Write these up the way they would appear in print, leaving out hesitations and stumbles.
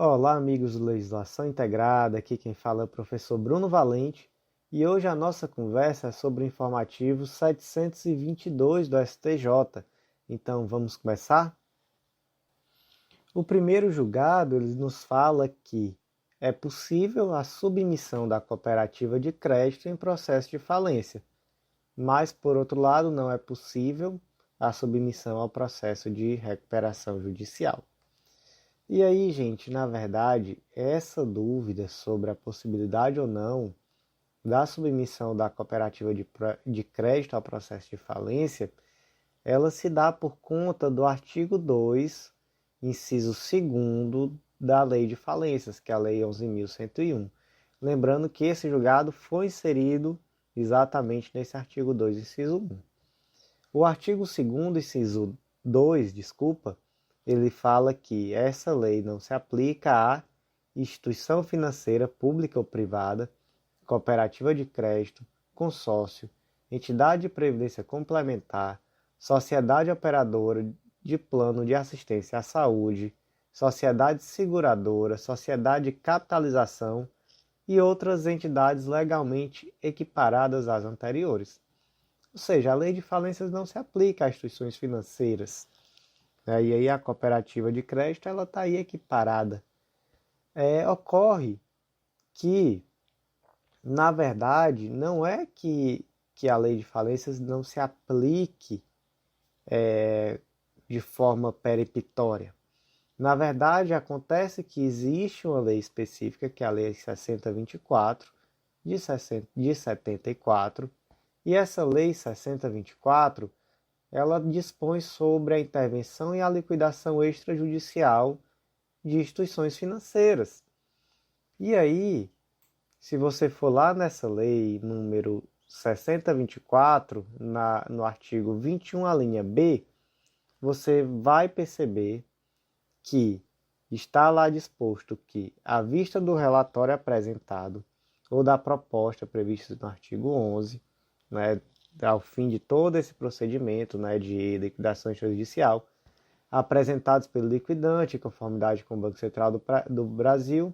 Olá, amigos do Legislação Integrada, aqui quem fala é o professor Bruno Valente e hoje a nossa conversa é sobre o informativo 722 do STJ. Então, vamos começar? O primeiro julgado ele nos fala que é possível a submissão da cooperativa de crédito em processo de falência, mas, por outro lado, não é possível a submissão ao processo de recuperação judicial. E aí, gente, na verdade, essa dúvida sobre a possibilidade ou não da submissão da cooperativa de crédito ao processo de falência, ela se dá por conta do artigo 2, inciso 2º da Lei de Falências, que é a Lei 11.101. Lembrando que esse julgado foi inserido exatamente nesse artigo 2, inciso 1. O artigo 2º, inciso 2, ele fala que essa lei não se aplica a instituição financeira pública ou privada, cooperativa de crédito, consórcio, entidade de previdência complementar, sociedade operadora de plano de assistência à saúde, sociedade seguradora, sociedade de capitalização e outras entidades legalmente equiparadas às anteriores. Ou seja, a lei de falências não se aplica a instituições financeiras. E aí a cooperativa de crédito ela está aí equiparada. Ocorre que, na verdade, não é que a lei de falências não se aplique de forma peremptória. Na verdade, acontece que existe uma lei específica, que é a Lei 6024, de 74, e essa Lei 6024 ela dispõe sobre a intervenção e a liquidação extrajudicial de instituições financeiras. E aí, se você for lá nessa lei número 6024, no artigo 21, a linha B, você vai perceber que está lá disposto que, à vista do relatório apresentado ou da proposta prevista no artigo 11, né, ao fim de todo esse procedimento, né, de liquidação extrajudicial, apresentados pelo liquidante, em conformidade com o Banco Central do Brasil,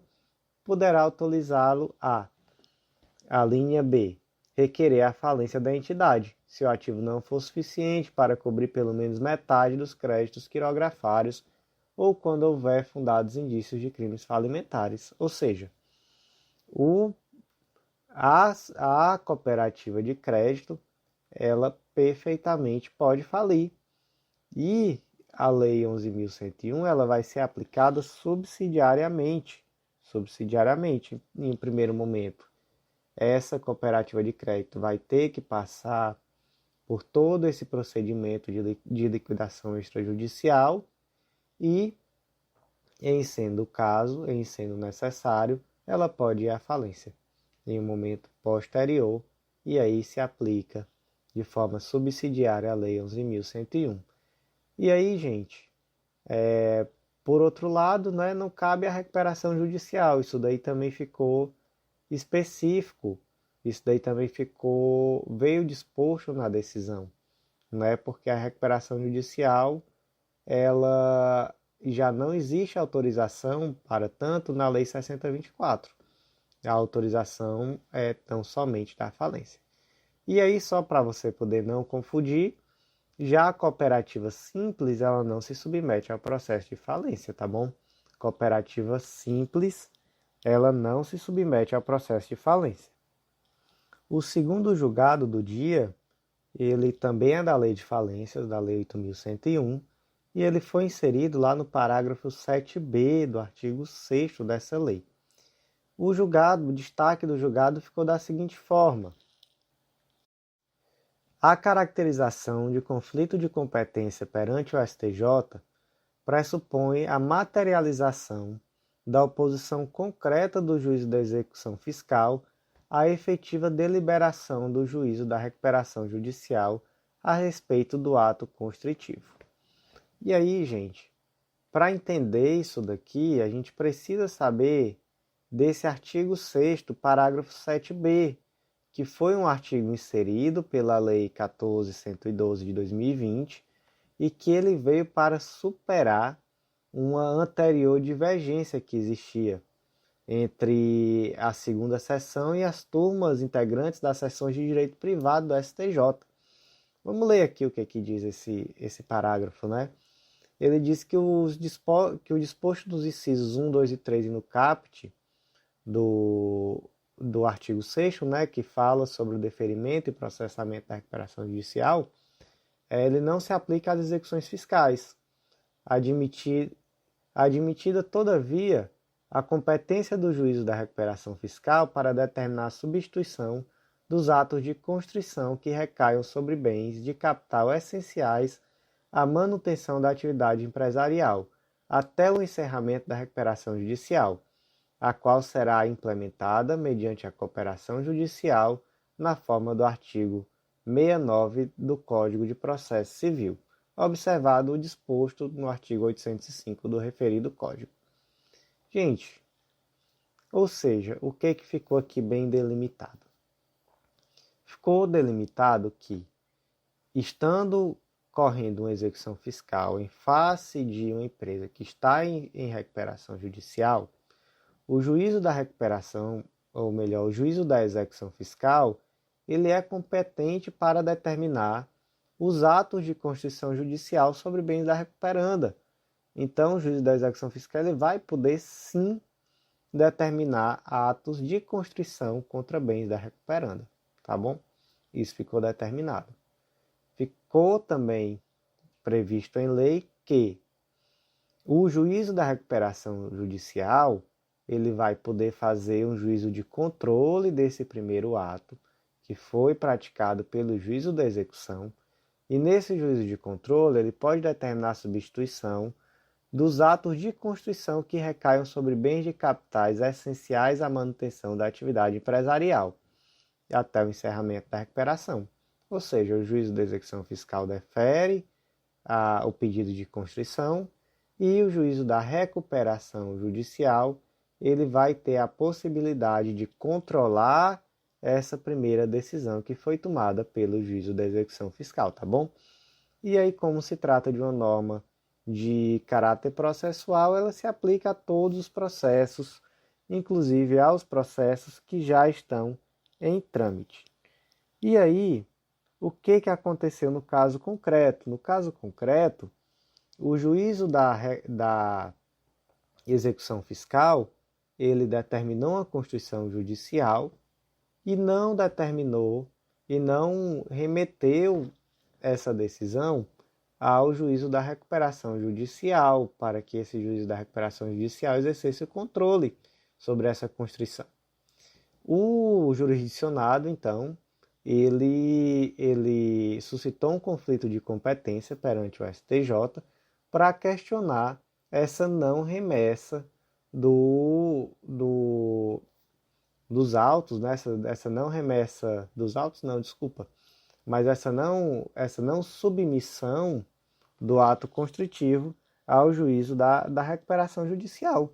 poderá autorizá-lo a linha B, requerer a falência da entidade, se o ativo não for suficiente para cobrir pelo menos metade dos créditos quirografários ou quando houver fundados indícios de crimes falimentares. Ou seja, a cooperativa de crédito ela perfeitamente pode falir. E a Lei 11.101 ela vai ser aplicada subsidiariamente, em um primeiro momento. Essa cooperativa de crédito vai ter que passar por todo esse procedimento de liquidação extrajudicial e, em sendo o caso, em sendo necessário, ela pode ir à falência em um momento posterior e aí se aplica de forma subsidiária a Lei 11.101. E aí, gente, por outro lado, né, não cabe a recuperação judicial. Isso daí também ficou específico. Isso daí também veio disposto na decisão, né? Porque a recuperação judicial, ela já não existe autorização para tanto na Lei 6024. A autorização é tão somente da falência. E aí, só para você poder não confundir, já a cooperativa simples, ela não se submete ao processo de falência, tá bom? Cooperativa simples, ela não se submete ao processo de falência. O segundo julgado do dia, ele também é da Lei de Falências, da Lei 8.101, e ele foi inserido lá no parágrafo 7b do artigo 6º dessa lei. O destaque do julgado ficou da seguinte forma: a caracterização de conflito de competência perante o STJ pressupõe a materialização da oposição concreta do juízo da execução fiscal à efetiva deliberação do juízo da recuperação judicial a respeito do ato constritivo. E aí, gente, para entender isso daqui, a gente precisa saber desse artigo 6º, parágrafo 7b, que foi um artigo inserido pela Lei 14.112 de 2020 e que ele veio para superar uma anterior divergência que existia entre a segunda sessão e as turmas integrantes das sessões de direito privado do STJ. Vamos ler aqui o que diz esse parágrafo, né? Ele diz que o disposto dos incisos 1, 2 e 3 no caput do artigo 6º, né, que fala sobre o deferimento e processamento da recuperação judicial, ele não se aplica às execuções fiscais. Admitida, todavia, a competência do juízo da recuperação fiscal para determinar a substituição dos atos de constrição que recaiam sobre bens de capital essenciais à manutenção da atividade empresarial, até o encerramento da recuperação judicial, a qual será implementada mediante a cooperação judicial na forma do artigo 69 do Código de Processo Civil, observado o disposto no artigo 805 do referido Código. Gente, ou seja, o que ficou aqui bem delimitado? Ficou delimitado que, estando correndo uma execução fiscal em face de uma empresa que está em recuperação judicial, o juízo da recuperação, ou melhor, o juízo da execução fiscal, ele é competente para determinar os atos de constrição judicial sobre bens da recuperanda. Então, o juízo da execução fiscal ele vai poder, sim, determinar atos de constrição contra bens da recuperanda, tá bom? Isso ficou determinado. Ficou também previsto em lei que o juízo da recuperação judicial ele vai poder fazer um juízo de controle desse primeiro ato que foi praticado pelo juízo da execução, e nesse juízo de controle ele pode determinar a substituição dos atos de constrição que recaiam sobre bens de capitais essenciais à manutenção da atividade empresarial até o encerramento da recuperação. Ou seja, o juízo da execução fiscal defere o pedido de constrição e o juízo da recuperação judicial ele vai ter a possibilidade de controlar essa primeira decisão que foi tomada pelo juízo da execução fiscal, tá bom? E aí, como se trata de uma norma de caráter processual, ela se aplica a todos os processos, inclusive aos processos que já estão em trâmite. E aí, o que aconteceu no caso concreto? No caso concreto, o juízo da execução fiscal, ele determinou a constrição judicial e não determinou e não remeteu essa decisão ao juízo da recuperação judicial, para que esse juízo da recuperação judicial exercesse o controle sobre essa constrição. O jurisdicionado, então, ele suscitou um conflito de competência perante o STJ para questionar essa não remessa dos autos, né? essa não remessa dos autos, não, desculpa, mas essa não submissão do ato constritivo ao juízo da recuperação judicial.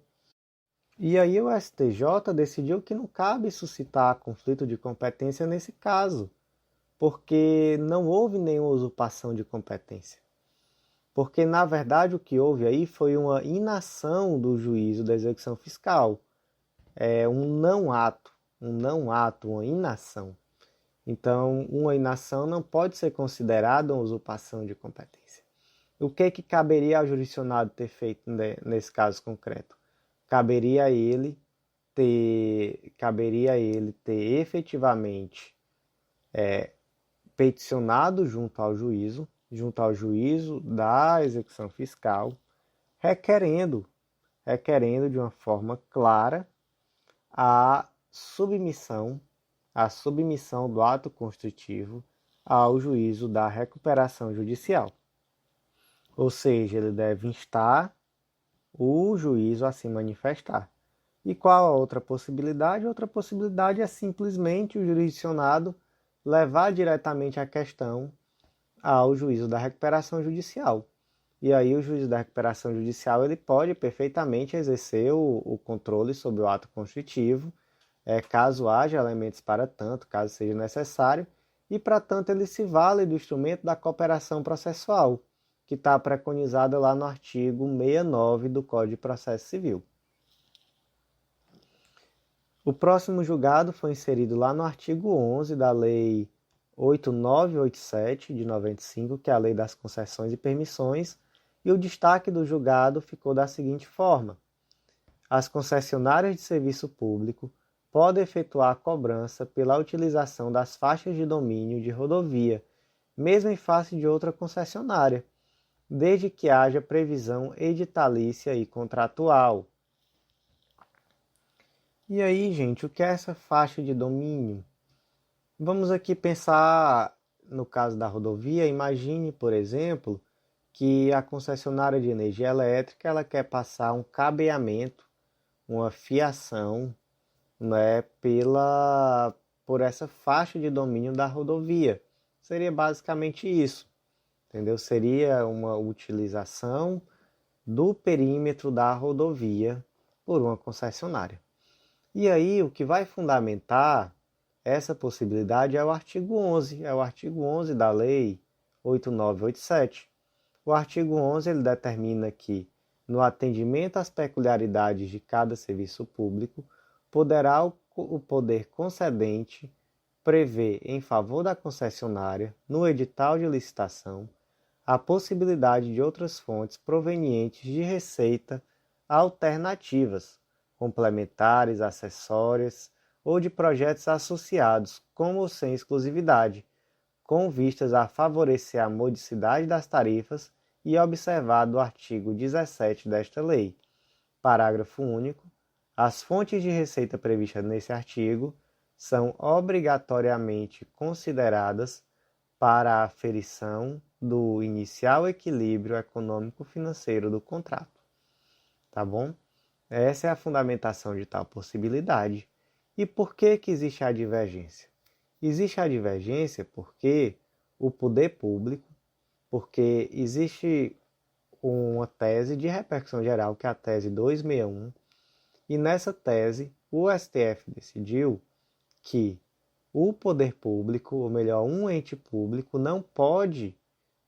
E aí o STJ decidiu que não cabe suscitar conflito de competência nesse caso, porque não houve nenhuma usurpação de competência. Porque, na verdade, o que houve aí foi uma inação do juízo da execução fiscal. É um não ato, uma inação. Então, uma inação não pode ser considerada uma usurpação de competência. O que caberia ao jurisdicionado ter feito nesse caso concreto? Caberia a ele ter efetivamente peticionado junto ao juízo da execução fiscal, requerendo de uma forma clara a submissão do ato constritivo ao juízo da recuperação judicial. Ou seja, ele deve instar o juízo a se manifestar. E qual a outra possibilidade? Outra possibilidade é simplesmente o jurisdicionado levar diretamente a questão ao juízo da recuperação judicial. E aí o juízo da recuperação judicial ele pode perfeitamente exercer o controle sobre o ato constritivo, caso haja elementos para tanto, caso seja necessário, e para tanto ele se vale do instrumento da cooperação processual, que está preconizada lá no artigo 69 do Código de Processo Civil. O próximo julgado foi inserido lá no artigo 11 da Lei 8987 de 95, que é a Lei das Concessões e Permissões, e o destaque do julgado ficou da seguinte forma: as concessionárias de serviço público podem efetuar a cobrança pela utilização das faixas de domínio de rodovia, mesmo em face de outra concessionária, desde que haja previsão editalícia e contratual. E aí, gente, o que é essa faixa de domínio? Vamos aqui pensar no caso da rodovia. Imagine, por exemplo, que a concessionária de energia elétrica ela quer passar um cabeamento, uma fiação, né, por essa faixa de domínio da rodovia. Seria basicamente isso, entendeu? Seria uma utilização do perímetro da rodovia por uma concessionária. E aí, o que vai fundamentar essa possibilidade é o artigo 11, da Lei 8987. O artigo 11 ele determina que, no atendimento às peculiaridades de cada serviço público, poderá o poder concedente prever em favor da concessionária, no edital de licitação, a possibilidade de outras fontes provenientes de receita alternativas, complementares, acessórias ou de projetos associados, com ou sem exclusividade, com vistas a favorecer a modicidade das tarifas e observado o artigo 17 desta lei. Parágrafo único. As fontes de receita previstas nesse artigo são obrigatoriamente consideradas para a aferição do inicial equilíbrio econômico-financeiro do contrato. Tá bom? Essa é a fundamentação de tal possibilidade. E por que existe a divergência? Existe a divergência porque o poder público, porque existe uma tese de repercussão geral, que é a tese 261, e nessa tese o STF decidiu que o poder público, ou melhor, um ente público, não pode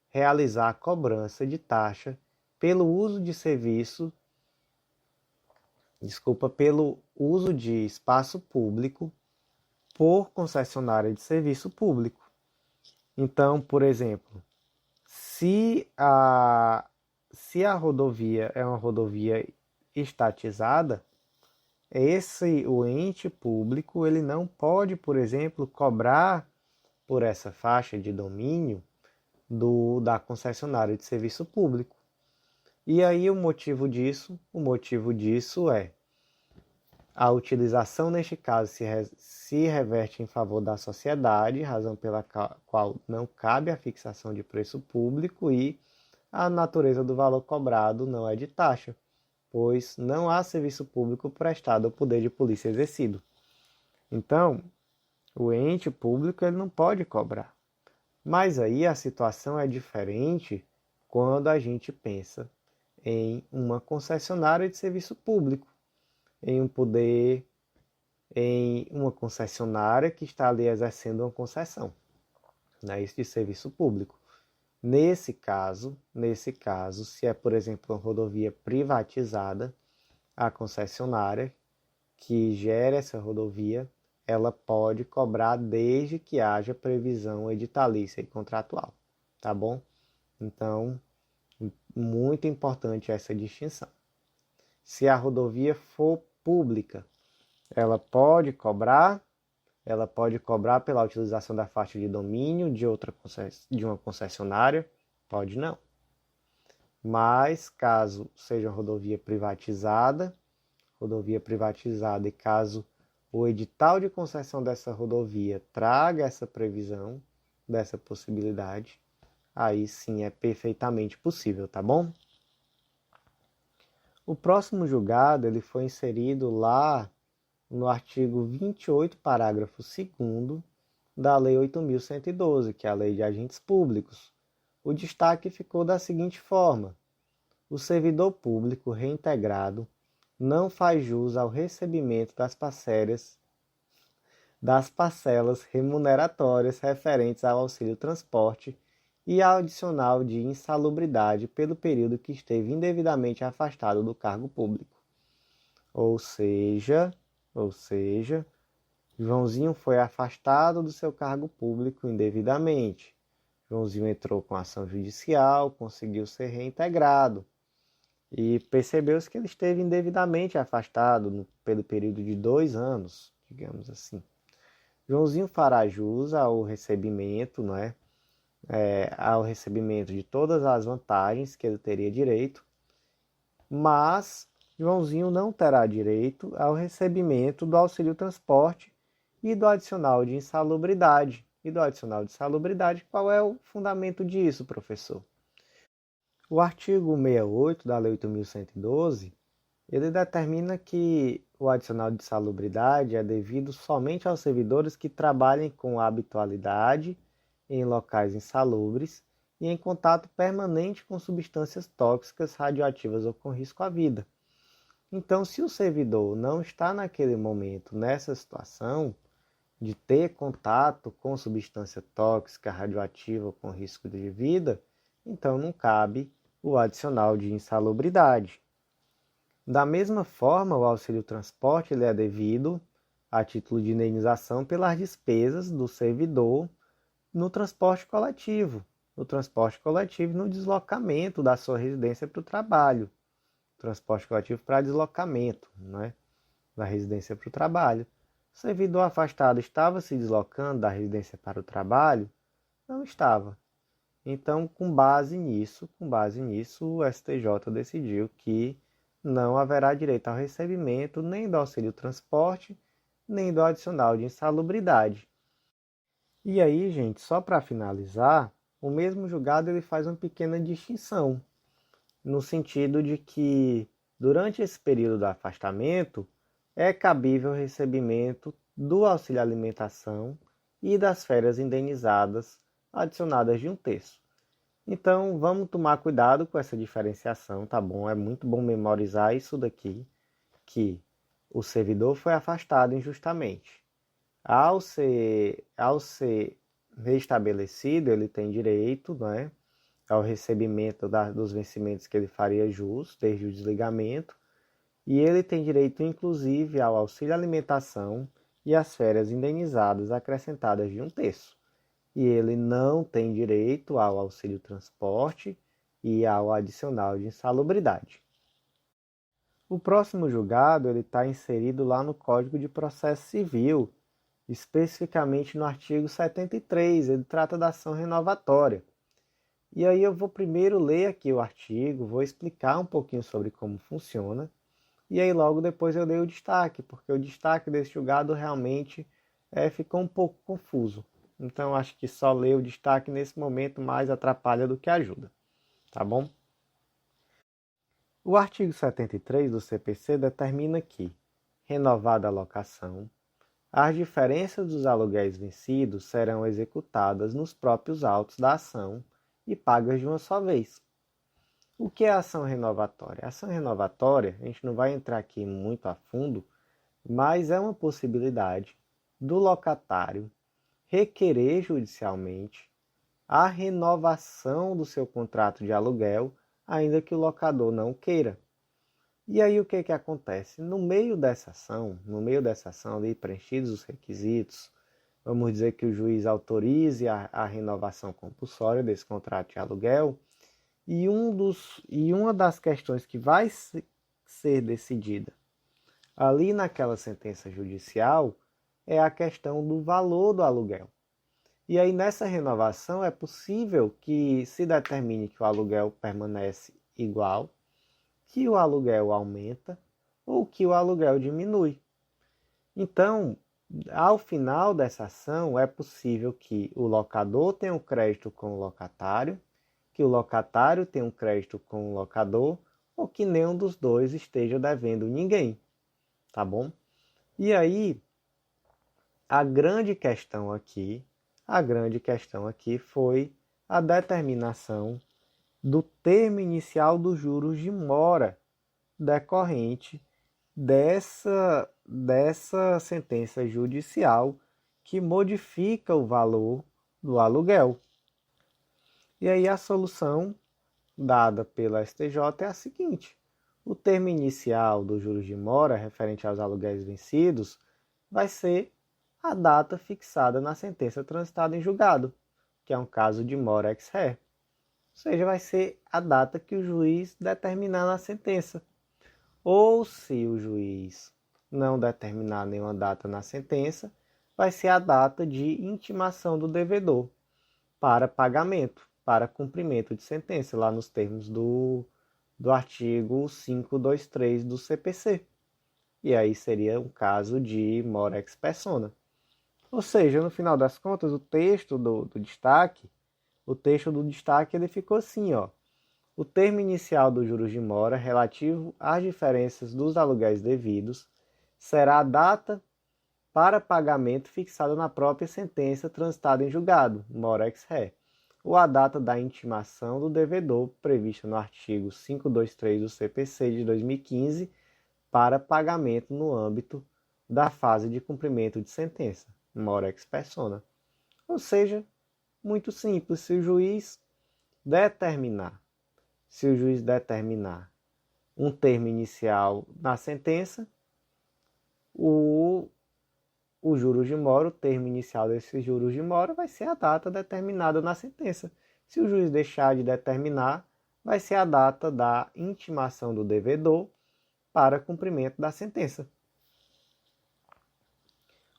realizar a cobrança de taxa pelo uso de pelo uso de espaço público por concessionária de serviço público. Então, por exemplo, se a rodovia é uma rodovia estatizada, o ente público ele não pode, por exemplo, cobrar por essa faixa de domínio da concessionária de serviço público. E aí o motivo disso é a utilização, neste caso, se reverte em favor da sociedade, razão pela qual não cabe a fixação de preço público, e a natureza do valor cobrado não é de taxa, pois não há serviço público prestado ao poder de polícia exercido. Então, o ente público ele não pode cobrar. Mas aí a situação é diferente quando a gente pensa em uma concessionária de serviço público, em uma concessionária que está ali exercendo uma concessão, né, isso de serviço público. Nesse caso, se é, por exemplo, uma rodovia privatizada, a concessionária que gera essa rodovia, ela pode cobrar desde que haja previsão editalícia e contratual, tá bom? Então, muito importante essa distinção. Se a rodovia for pública, ela pode cobrar pela utilização da faixa de domínio de uma concessionária? Pode não. Mas caso seja rodovia privatizada e caso o edital de concessão dessa rodovia traga essa previsão, dessa possibilidade, aí sim é perfeitamente possível, tá bom? O próximo julgado ele foi inserido lá no artigo 28, parágrafo 2º da Lei 8.112, que é a Lei de Agentes Públicos. O destaque ficou da seguinte forma: o servidor público reintegrado não faz jus ao recebimento das parcelas remuneratórias referentes ao auxílio transporte e adicional de insalubridade pelo período que esteve indevidamente afastado do cargo público. Ou seja, Joãozinho foi afastado do seu cargo público indevidamente. Joãozinho entrou com ação judicial, conseguiu ser reintegrado e percebeu-se que ele esteve indevidamente afastado pelo período de 2 anos, digamos assim. Joãozinho fará jus ao recebimento, não é? Ao recebimento de todas as vantagens que ele teria direito, mas Joãozinho não terá direito ao recebimento do auxílio transporte e do adicional de insalubridade. E do adicional de insalubridade, qual é o fundamento disso, professor? O artigo 68 da Lei 8.112, ele determina que o adicional de insalubridade é devido somente aos servidores que trabalhem com habitualidade em locais insalubres e em contato permanente com substâncias tóxicas, radioativas ou com risco à vida. Então, se o servidor não está naquele momento nessa situação de ter contato com substância tóxica, radioativa ou com risco de vida, então não cabe o adicional de insalubridade. Da mesma forma, o auxílio transporte ele é devido a título de indenização pelas despesas do servidor no transporte coletivo, no deslocamento da sua residência para o trabalho, transporte coletivo para deslocamento, né, da residência para o trabalho. O servidor afastado estava se deslocando da residência para o trabalho? Não estava. Então, com base nisso, o STJ decidiu que não haverá direito ao recebimento nem do auxílio transporte, nem do adicional de insalubridade. E aí, gente, só para finalizar, o mesmo julgado ele faz uma pequena distinção, no sentido de que, durante esse período do afastamento, é cabível o recebimento do auxílio alimentação e das férias indenizadas adicionadas de 1/3. Então, vamos tomar cuidado com essa diferenciação, tá bom? É muito bom memorizar isso daqui, que o servidor foi afastado injustamente. Ao ser restabelecido, ele tem direito, né, ao recebimento dos vencimentos que ele faria jus, desde o desligamento, e ele tem direito, inclusive, ao auxílio alimentação e às férias indenizadas acrescentadas de 1/3. E ele não tem direito ao auxílio transporte e ao adicional de insalubridade. O próximo julgado ele está inserido lá no Código de Processo Civil, especificamente no artigo 73, ele trata da ação renovatória. E aí eu vou primeiro ler aqui o artigo, vou explicar um pouquinho sobre como funciona, e aí logo depois eu leio o destaque, porque o destaque desse julgado realmente ficou um pouco confuso. Então acho que só ler o destaque nesse momento mais atrapalha do que ajuda, tá bom? O artigo 73 do CPC determina que, renovada a locação, as diferenças dos aluguéis vencidos serão executadas nos próprios autos da ação e pagas de uma só vez. O que é a ação renovatória? A ação renovatória, a gente não vai entrar aqui muito a fundo, mas é uma possibilidade do locatário requerer judicialmente a renovação do seu contrato de aluguel, ainda que o locador não queira. E aí o que acontece? No meio dessa ação, ali preenchidos os requisitos, vamos dizer que o juiz autorize a renovação compulsória desse contrato de aluguel, e uma das questões que vai ser decidida ali naquela sentença judicial é a questão do valor do aluguel. E aí nessa renovação é possível que se determine que o aluguel permanece igual, que o aluguel aumenta ou que o aluguel diminui. Então, ao final dessa ação, é possível que o locador tenha um crédito com o locatário, que o locatário tenha um crédito com o locador, ou que nenhum dos dois esteja devendo ninguém, tá bom? E aí, a grande questão aqui foi a determinação do termo inicial dos juros de mora decorrente dessa sentença judicial que modifica o valor do aluguel. E aí a solução dada pela STJ é a seguinte: o termo inicial dos juros de mora referente aos aluguéis vencidos vai ser a data fixada na sentença transitada em julgado, que é um caso de mora ex ré. Ou seja, vai ser a data que o juiz determinar na sentença. Ou se o juiz não determinar nenhuma data na sentença, vai ser a data de intimação do devedor para pagamento, para cumprimento de sentença, lá nos termos do artigo 523 do CPC. E aí seria um caso de mora ex persona. Ou seja, no final das contas, o texto do destaque ele ficou assim, ó. O termo inicial dos juros de mora relativo às diferenças dos aluguéis devidos será a data para pagamento fixada na própria sentença transitada em julgado, mora ex ré, ou a data da intimação do devedor prevista no artigo 523 do CPC de 2015 para pagamento no âmbito da fase de cumprimento de sentença, mora ex persona. Ou seja, muito simples, se o juiz determinar um termo inicial na sentença, o juros de mora, o termo inicial desses juros de mora vai ser a data determinada na sentença. Se o juiz deixar de determinar, vai ser a data da intimação do devedor para cumprimento da sentença.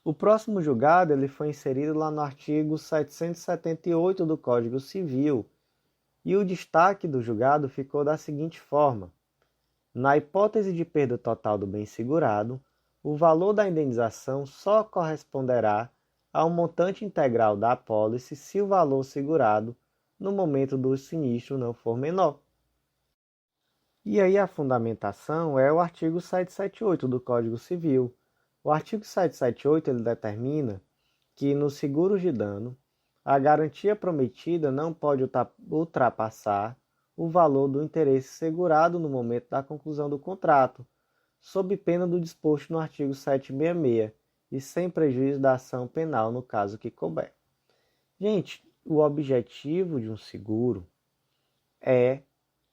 O próximo julgado ele foi inserido lá no artigo 778 do Código Civil, e o destaque do julgado ficou da seguinte forma: na hipótese de perda total do bem segurado, o valor da indenização só corresponderá ao montante integral da apólice se o valor segurado no momento do sinistro não for menor. E aí a fundamentação é o artigo 778 do Código Civil. O artigo 778 ele determina que nos seguros de dano, a garantia prometida não pode ultrapassar o valor do interesse segurado no momento da conclusão do contrato, sob pena do disposto no artigo 766 e sem prejuízo da ação penal no caso que couber. Gente, o objetivo de um seguro é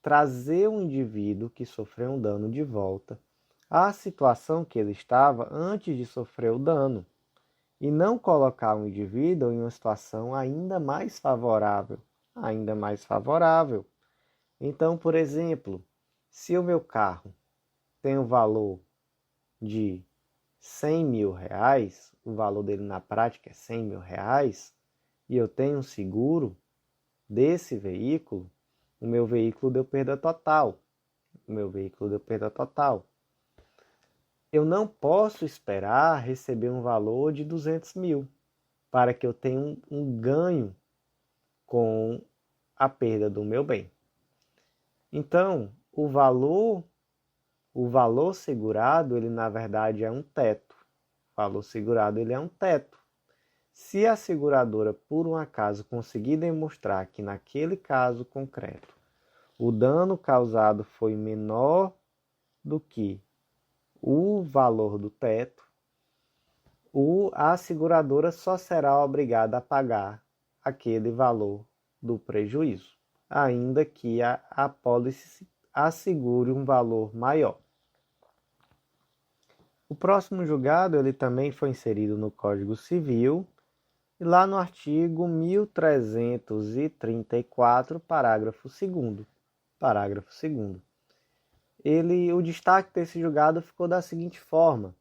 trazer o indivíduo que sofreu um dano de volta à situação que ele estava antes de sofrer o dano, e não colocar o indivíduo em uma situação ainda mais favorável. Então, por exemplo, se o meu carro tem o valor de 100 mil reais, o valor dele na prática é 100 mil reais, e eu tenho um seguro desse veículo, o meu veículo deu perda total. Eu não posso esperar receber um valor de 200 mil para que eu tenha um ganho com a perda do meu bem. Então, o valor segurado, ele na verdade é um teto. O valor segurado, ele é um teto. Se a seguradora, por um acaso, conseguir demonstrar que naquele caso concreto o dano causado foi menor do que o valor do teto, a seguradora só será obrigada a pagar aquele valor do prejuízo, ainda que a apólice assegure um valor maior. O próximo julgado ele também foi inserido no Código Civil, e lá no artigo 1334, parágrafo 2º. O destaque desse julgado ficou da seguinte forma: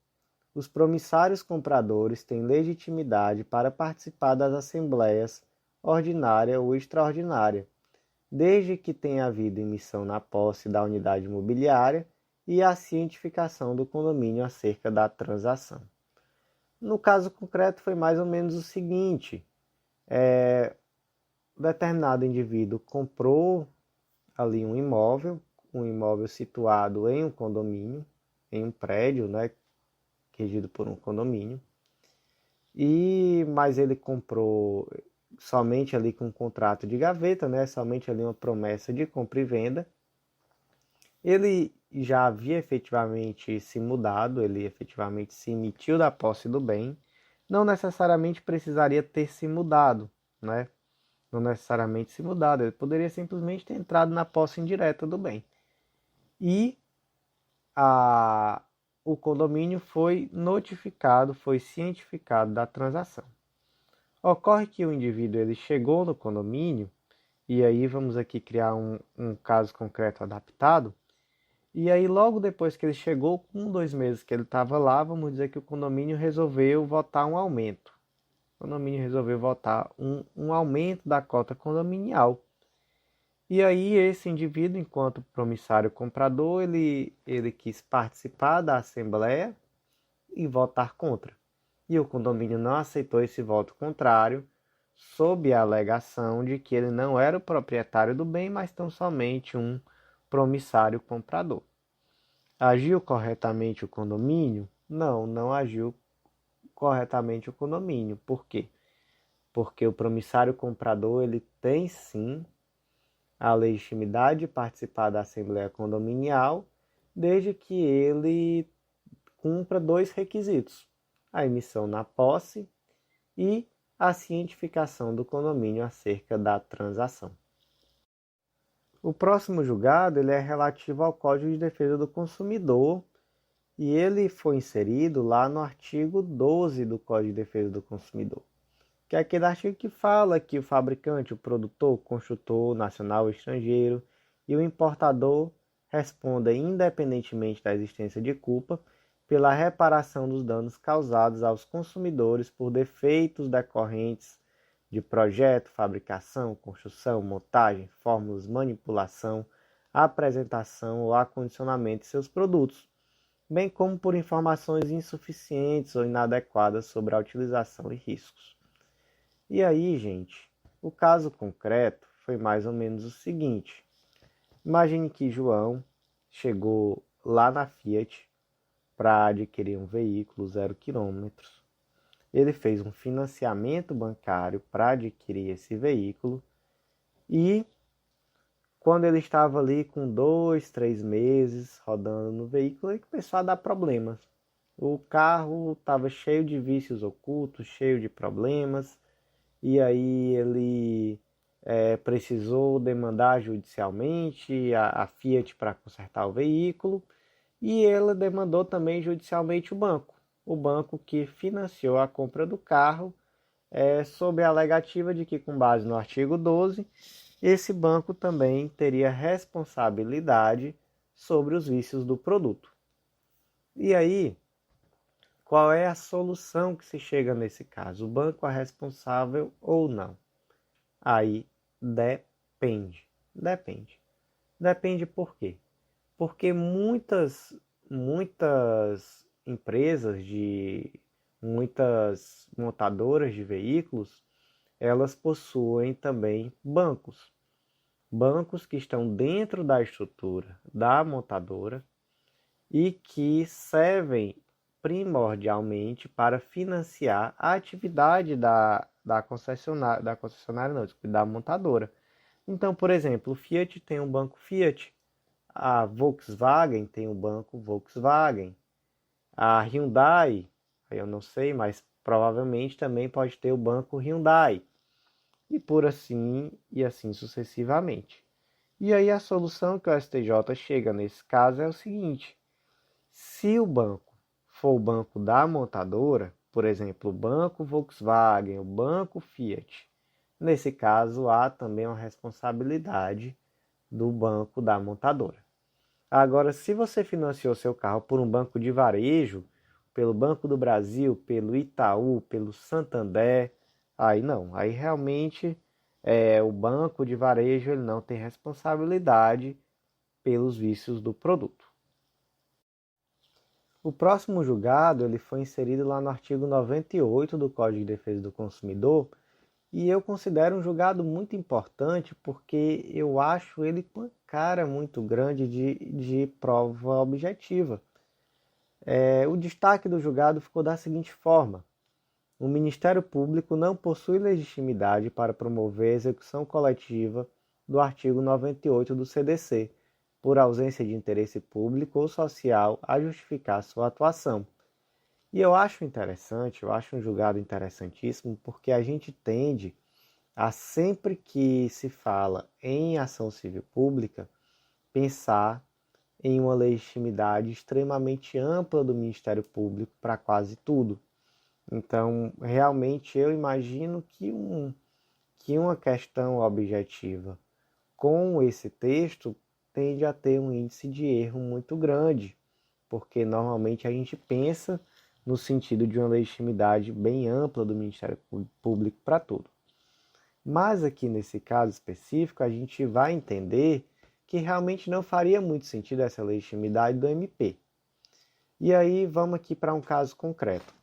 os promissários compradores têm legitimidade para participar das assembleias ordinária ou extraordinária, desde que tenha havido emissão na posse da unidade imobiliária e a cientificação do condomínio acerca da transação. No caso concreto foi mais ou menos o seguinte: determinado indivíduo comprou ali um imóvel situado em um condomínio, em um prédio, né, regido por um condomínio, mas ele comprou somente ali com um contrato de gaveta, né, somente ali uma promessa de compra e venda. Ele já havia efetivamente se mudado, ele efetivamente se emitiu da posse do bem, não necessariamente precisaria ter se mudado, né? não necessariamente se mudado, ele poderia simplesmente ter entrado na posse indireta do bem. E o condomínio foi notificado, foi cientificado da transação. Ocorre que o indivíduo ele chegou no condomínio, e aí vamos aqui criar um caso concreto adaptado, e aí logo depois que ele chegou, com 2 meses que ele estava lá, vamos dizer que o condomínio resolveu votar um aumento. O condomínio resolveu votar um aumento da cota condominial. E aí esse indivíduo, enquanto promissário comprador, ele quis participar da assembleia e votar contra. E o condomínio não aceitou esse voto contrário, sob a alegação de que ele não era o proprietário do bem, mas tão somente um promissário comprador. Agiu corretamente o condomínio? Não, não agiu corretamente o condomínio. Por quê? Porque o promissário comprador ele tem sim a legitimidade de participar da Assembleia Condominial, desde que ele cumpra 2 requisitos: a emissão na posse e a cientificação do condomínio acerca da transação. O próximo julgado ele é relativo ao Código de Defesa do Consumidor e ele foi inserido lá no artigo 12 do Código de Defesa do Consumidor, que é aquele artigo que fala que o fabricante, o produtor, o construtor nacional ou estrangeiro e o importador respondem independentemente da existência de culpa pela reparação dos danos causados aos consumidores por defeitos decorrentes de projeto, fabricação, construção, montagem, fórmulas, manipulação, apresentação ou acondicionamento de seus produtos, bem como por informações insuficientes ou inadequadas sobre a utilização e riscos. E aí, gente, o caso concreto foi mais ou menos o seguinte. Imagine que João chegou lá na Fiat para adquirir um veículo 0 km. Ele fez um financiamento bancário para adquirir esse veículo e quando ele estava ali com 2, 3 meses rodando no veículo, ele começou a dar problemas. O carro estava cheio de vícios ocultos, cheio de problemas, e aí ele precisou demandar judicialmente a Fiat para consertar o veículo, e ele demandou também judicialmente o banco que financiou a compra do carro, sob a alegativa de que, com base no artigo 12, esse banco também teria responsabilidade sobre os vícios do produto. E aí, qual é a solução que se chega nesse caso? O banco é responsável ou não? Aí depende. Depende por quê? Porque muitas empresas muitas montadoras de veículos, elas possuem também bancos. Bancos que estão dentro da estrutura da montadora e que servem primordialmente para financiar a atividade da concessionária não, desculpe, da montadora. Então, por exemplo, o Fiat tem um banco Fiat, a Volkswagen tem um banco Volkswagen, a Hyundai, eu não sei, mas provavelmente também pode ter o banco Hyundai, e assim sucessivamente. E aí a solução que o STJ chega nesse caso é o seguinte: se o banco for o banco da montadora, por exemplo, o banco Volkswagen, o banco Fiat, nesse caso há também uma responsabilidade do banco da montadora. Agora, se você financiou seu carro por um banco de varejo, pelo Banco do Brasil, pelo Itaú, pelo Santander, aí não, aí realmente o banco de varejo ele não tem responsabilidade pelos vícios do produto. O próximo julgado ele foi inserido lá no artigo 98 do Código de Defesa do Consumidor e eu considero um julgado muito importante porque eu acho ele com uma cara muito grande de prova objetiva. O destaque do julgado ficou da seguinte forma: o Ministério Público não possui legitimidade para promover a execução coletiva do artigo 98 do CDC, por ausência de interesse público ou social a justificar sua atuação. E eu acho interessante, eu acho um julgado interessantíssimo, porque a gente tende sempre que se fala em ação civil pública, pensar em uma legitimidade extremamente ampla do Ministério Público para quase tudo. Então, realmente eu imagino que uma questão objetiva com esse texto tende a ter um índice de erro muito grande, porque normalmente a gente pensa no sentido de uma legitimidade bem ampla do Ministério Público para tudo. Mas aqui nesse caso específico, a gente vai entender que realmente não faria muito sentido essa legitimidade do MP. E aí vamos aqui para um caso concreto.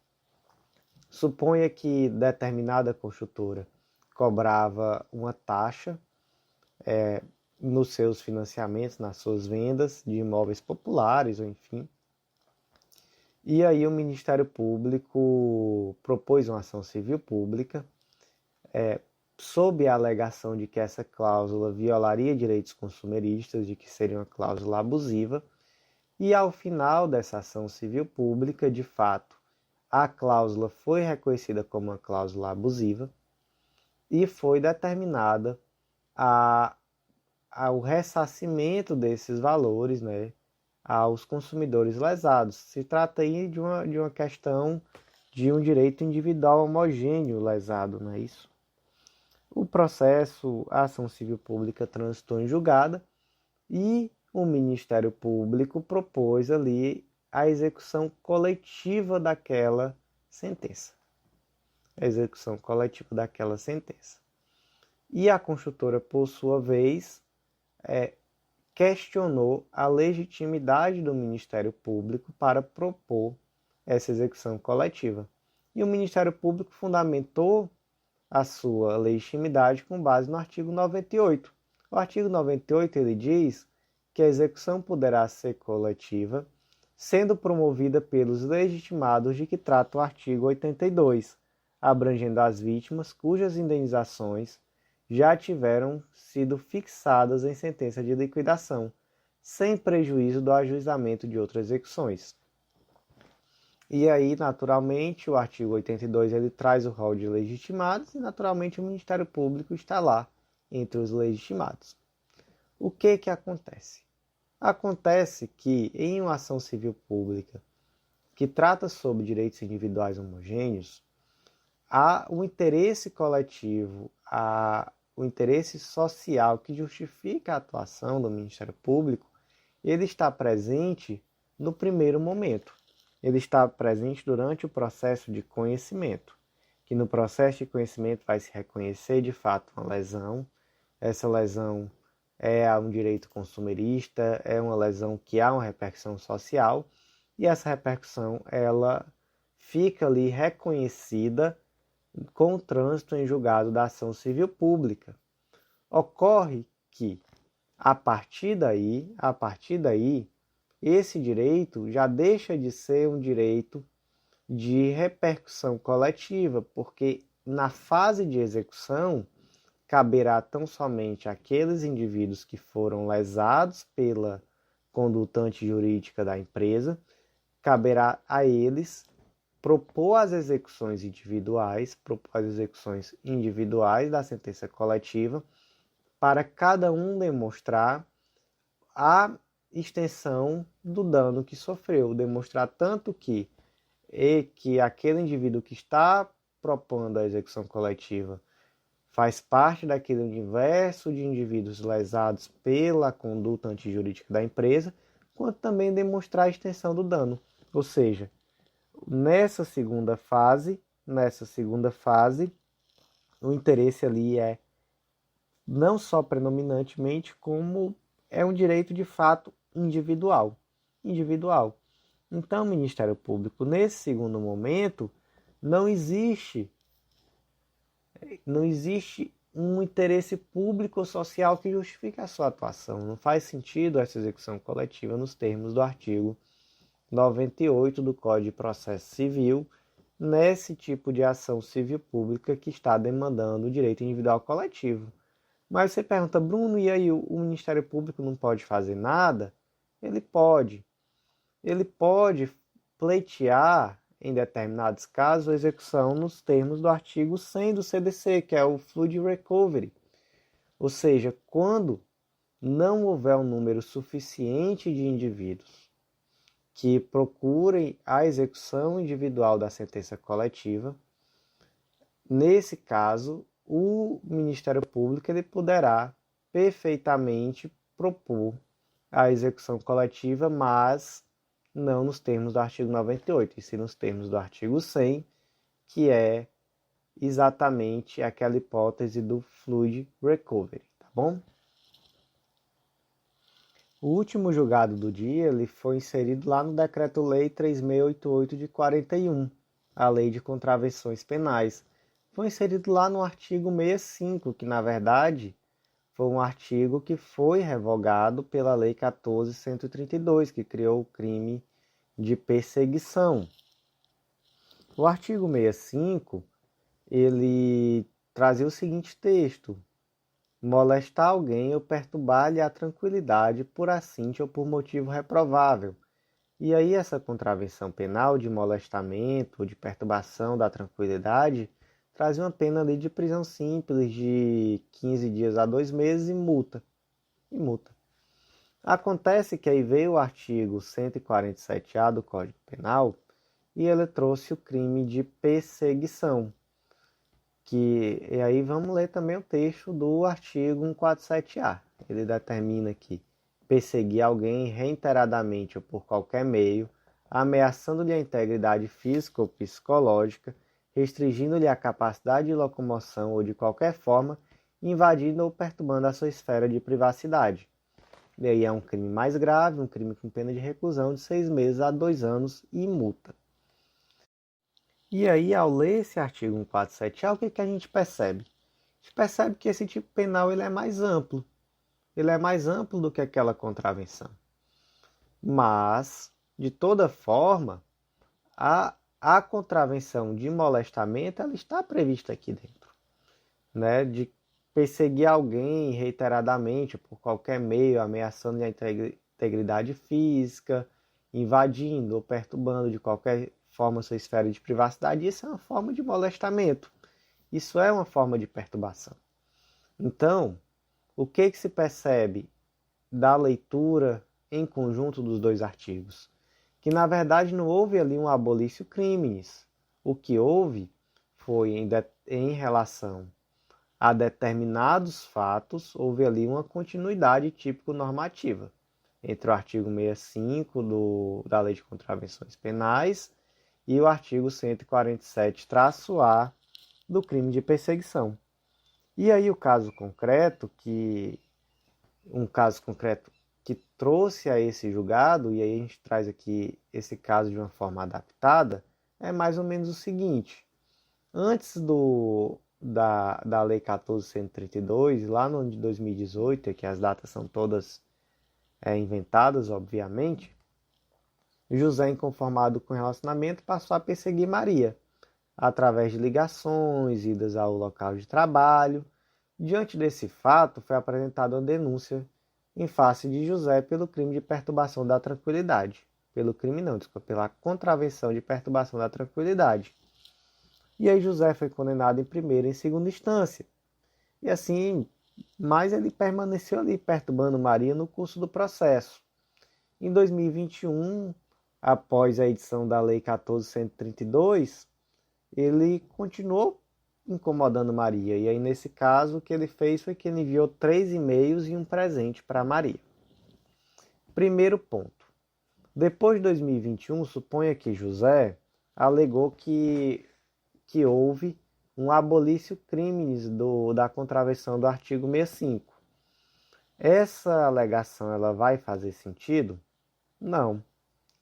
Suponha que determinada construtora cobrava uma taxa nos seus financiamentos, nas suas vendas de imóveis populares, ou enfim. E aí o Ministério Público propôs uma ação civil pública, sob a alegação de que essa cláusula violaria direitos consumeristas, de que seria uma cláusula abusiva, e ao final dessa ação civil pública, de fato, a cláusula foi reconhecida como uma cláusula abusiva e foi determinada ao ressarcimento desses valores, né, aos consumidores lesados. Se trata aí de uma questão de um direito individual homogêneo lesado, não é isso? O processo, a ação civil pública transitou em julgada e o Ministério Público propôs ali a execução coletiva daquela sentença. A execução coletiva daquela sentença. E a construtora, por sua vez, questionou a legitimidade do Ministério Público para propor essa execução coletiva. E o Ministério Público fundamentou a sua legitimidade com base no artigo 98. O artigo 98 ele diz que a execução poderá ser coletiva, sendo promovida pelos legitimados de que trata o artigo 82, abrangendo as vítimas cujas indenizações já tiveram sido fixadas em sentença de liquidação, sem prejuízo do ajuizamento de outras execuções. E aí, naturalmente, o artigo 82 ele traz o rol de legitimados e, naturalmente, o Ministério Público está lá entre os legitimados. O que acontece? Acontece que, em uma ação civil pública que trata sobre direitos individuais homogêneos, há o interesse coletivo, o interesse social que justifica a atuação do Ministério Público, ele está presente no primeiro momento. Ele está presente durante o processo de conhecimento, que no processo de conhecimento vai se reconhecer de fato uma lesão. Essa lesão é um direito consumerista, é uma lesão que há uma repercussão social, e essa repercussão ela fica ali reconhecida com o trânsito em julgado da ação civil pública. Ocorre que, a partir daí, esse direito já deixa de ser um direito de repercussão coletiva, porque na fase de execução caberá tão somente àqueles indivíduos que foram lesados pela conduta antijurídica da empresa, caberá a eles propor as execuções individuais da sentença coletiva, para cada um demonstrar a extensão do dano que sofreu, demonstrar tanto que aquele indivíduo que está propondo a execução coletiva faz parte daquele universo de indivíduos lesados pela conduta antijurídica da empresa, quanto também demonstrar a extensão do dano. Ou seja, nessa segunda fase, o interesse ali é não só predominantemente, como é um direito de fato individual. Então, o Ministério Público, nesse segundo momento, não existe um interesse público ou social que justifique a sua atuação. Não faz sentido essa execução coletiva nos termos do artigo 98 do Código de Processo Civil, nesse tipo de ação civil pública que está demandando o direito individual coletivo. Mas você pergunta, Bruno, e aí o Ministério Público não pode fazer nada? Ele pode pleitear em determinados casos, a execução nos termos do artigo 100 do CDC, que é o Flood Recovery. Ou seja, quando não houver um número suficiente de indivíduos que procurem a execução individual da sentença coletiva, nesse caso, o Ministério Público ele poderá perfeitamente propor a execução coletiva, mas não nos termos do artigo 98, e sim nos termos do artigo 100, que é exatamente aquela hipótese do Flood Recovery, tá bom? O último julgado do dia ele foi inserido lá no Decreto-Lei 3688 de 41, a Lei de Contravenções Penais. Foi inserido lá no artigo 65, que na verdade foi um artigo que foi revogado pela Lei 14.132, que criou o crime de perseguição. O artigo 65, ele trazia o seguinte texto: molestar alguém ou perturbar-lhe a tranquilidade por assinte ou por motivo reprovável. E aí essa contravenção penal de molestamento ou de perturbação da tranquilidade trazia uma pena ali de prisão simples de 15 dias a 2 meses e multa. Acontece que aí veio o artigo 147-A do Código Penal e ele trouxe o crime de perseguição. E aí vamos ler também o texto do artigo 147-A. Ele determina que perseguir alguém reiteradamente ou por qualquer meio, ameaçando-lhe a integridade física ou psicológica, restringindo-lhe a capacidade de locomoção ou de qualquer forma, invadindo ou perturbando a sua esfera de privacidade. E aí é um crime mais grave, um crime com pena de reclusão de 6 meses a 2 anos e multa. E aí, ao ler esse artigo 147-A, o que a gente percebe? A gente percebe que esse tipo penal ele é mais amplo. Ele é mais amplo do que aquela contravenção. Mas, de toda forma, a contravenção de molestamento ela está prevista aqui dentro, né? De perseguir alguém reiteradamente por qualquer meio, ameaçando a integridade física, invadindo ou perturbando de qualquer forma sua esfera de privacidade, isso é uma forma de molestamento. Isso é uma forma de perturbação. Então, o que se percebe da leitura em conjunto dos dois artigos? Que na verdade não houve ali um abolício criminis. O que houve foi em relação a determinados fatos, houve ali uma continuidade típico-normativa entre o artigo 65 da Lei de Contravenções Penais e o artigo 147-A do crime de perseguição. E aí um caso concreto que trouxe a esse julgado, e aí a gente traz aqui esse caso de uma forma adaptada, é mais ou menos o seguinte: antes da Lei 14.132, lá no ano de 2018, que as datas são todas inventadas, obviamente, José, inconformado com o relacionamento, passou a perseguir Maria, através de ligações, idas ao local de trabalho. Diante desse fato, foi apresentada uma denúncia em face de José pelo crime de perturbação da tranquilidade. Pela contravenção de perturbação da tranquilidade. E aí José foi condenado em primeira e em segunda instância. E assim, mas ele permaneceu ali perturbando Maria no curso do processo. Em 2021, após a edição da Lei 14.132, ele continuou incomodando Maria. E aí, nesse caso, o que ele fez foi que ele enviou 3 e-mails e um presente para Maria. Primeiro ponto. Depois de 2021, suponha que José alegou que houve um abolício criminis da contravenção do artigo 65. Essa alegação ela vai fazer sentido? Não.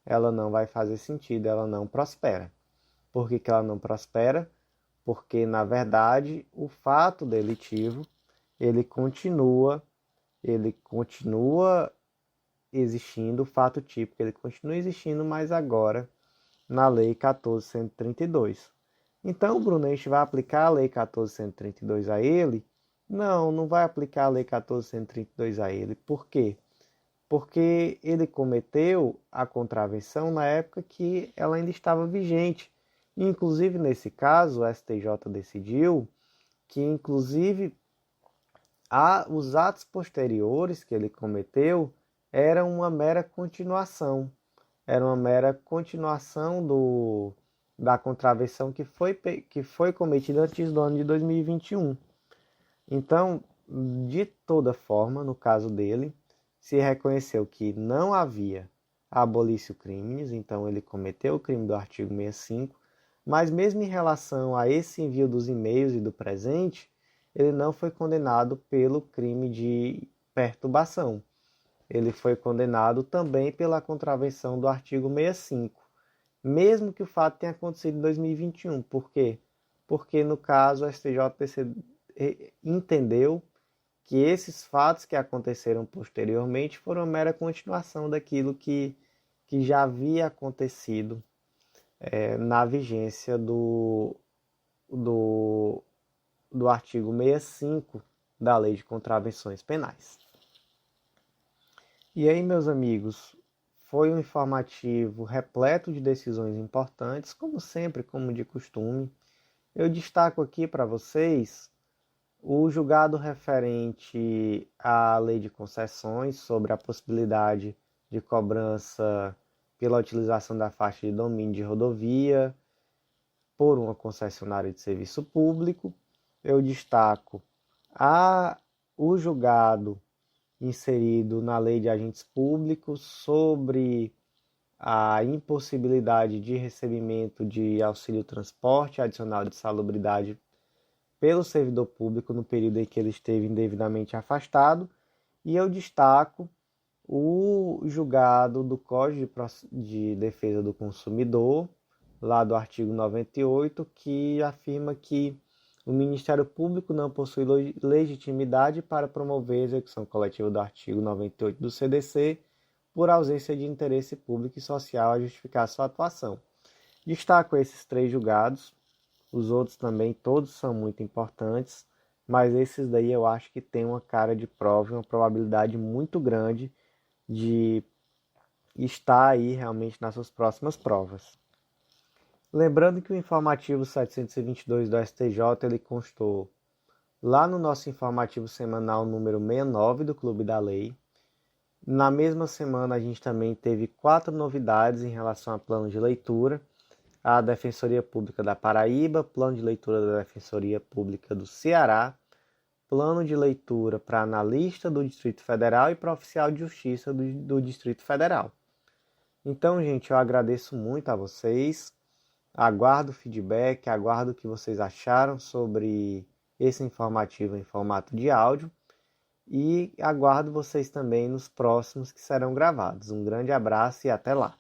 Ela não vai fazer sentido, ela não prospera. Por que ela não prospera? Porque, na verdade, o fato delitivo, ele continua existindo, o fato típico, ele continua existindo, mas agora na Lei 14.132. Então, Bruno, a gente vai aplicar a Lei 14.132 a ele? Não vai aplicar a Lei 14.132 a ele. Por quê? porque ele cometeu a contravenção na época que ela ainda estava vigente. E, inclusive, nesse caso, o STJ decidiu que, inclusive, os atos posteriores que ele cometeu eram uma mera continuação. Era uma mera continuação da contravenção que foi cometida antes do ano de 2021. Então, de toda forma, no caso dele, se reconheceu que não havia abolício crimes, então ele cometeu o crime do artigo 65, mas mesmo em relação a esse envio dos e-mails e do presente, ele não foi condenado pelo crime de perturbação. Ele foi condenado também pela contravenção do artigo 65, mesmo que o fato tenha acontecido em 2021. Por quê? Porque, no caso, o STJ entendeu que esses fatos que aconteceram posteriormente foram uma mera continuação daquilo que já havia acontecido na vigência do artigo 65 da Lei de Contravenções Penais. E aí, meus amigos, foi um informativo repleto de decisões importantes, como sempre, como de costume. Eu destaco aqui para vocês o julgado referente à Lei de Concessões sobre a possibilidade de cobrança pela utilização da faixa de domínio de rodovia por uma concessionária de serviço público. Eu destaco o julgado inserido na Lei de Agentes Públicos sobre a impossibilidade de recebimento de auxílio transporte adicional de salubridade pelo servidor público no período em que ele esteve indevidamente afastado, e eu destaco o julgado do Código de Defesa do Consumidor, lá do artigo 98, que afirma que o Ministério Público não possui legitimidade para promover a execução coletiva do artigo 98 do CDC por ausência de interesse público e social a justificar sua atuação. Destaco esses 3 julgados. Os outros também, todos são muito importantes, mas esses daí eu acho que tem uma cara de prova e uma probabilidade muito grande de estar aí realmente nas suas próximas provas. Lembrando que o informativo 722 do STJ, ele constou lá no nosso informativo semanal número 69 do Clube da Lei. Na mesma semana a gente também teve 4 novidades em relação a plano de leitura. A Defensoria Pública da Paraíba, plano de leitura da Defensoria Pública do Ceará, plano de leitura para analista do Distrito Federal e para oficial de justiça do Distrito Federal. Então, gente, eu agradeço muito a vocês, aguardo o feedback, aguardo o que vocês acharam sobre esse informativo em formato de áudio e aguardo vocês também nos próximos que serão gravados. Um grande abraço e até lá!